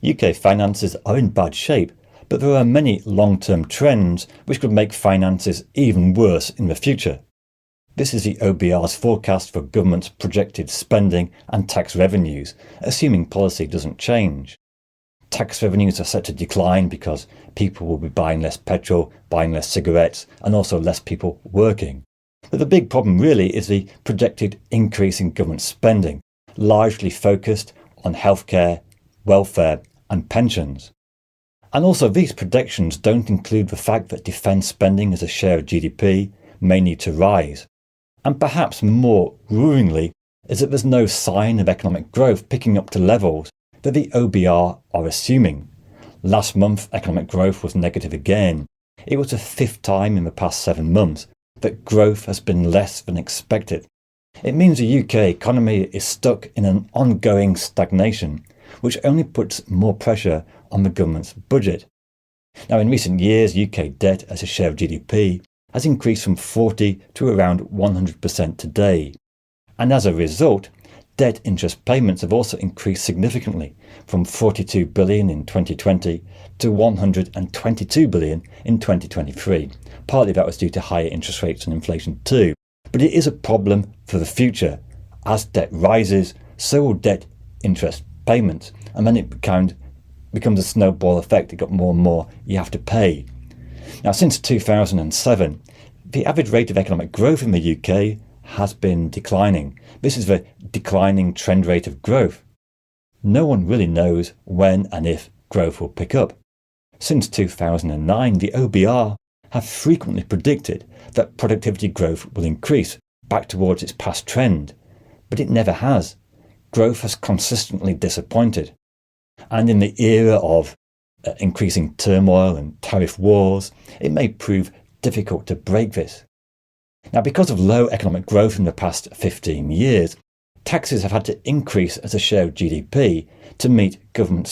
UK finances are in bad shape, but there are many long-term trends which could make finances even worse in the future. This is the OBR's forecast for government's projected spending and tax revenues, assuming policy doesn't change. Tax revenues are set to decline because people will be buying less petrol, buying less cigarettes, and also less people working. But the big problem really is the projected increase in government spending, largely focused on healthcare, welfare and pensions. And also these projections don't include the fact that defence spending as a share of GDP may need to rise. And perhaps more worryingly is that there's no sign of economic growth picking up to levels that the OBR are assuming. Last month economic growth was negative again. It was the fifth time in the past 7 months that growth has been less than expected. It means the UK economy is stuck in an ongoing stagnation, which only puts more pressure on the government's budget. Now, in recent years, UK debt as a share of GDP has increased from 40 to around 100% today. And as a result, debt interest payments have also increased significantly from 42 billion in 2020 to 122 billion in 2023. Partly that was due to higher interest rates and inflation too. But it is a problem for the future. As debt rises, so will debt interest payments, and then it becomes a snowball effect. You've got more and more you have to pay. Now, since 2007, the average rate of economic growth in the UK has been declining. This is the declining trend rate of growth. No one really knows when and if growth will pick up. Since 2009, the OBR have frequently predicted that productivity growth will increase back towards its past trend, but it never has. Growth has consistently disappointed. And in the era of increasing turmoil and tariff wars, it may prove difficult to break this. Now, because of low economic growth in the past 15 years, taxes have had to increase as a share of GDP to meet government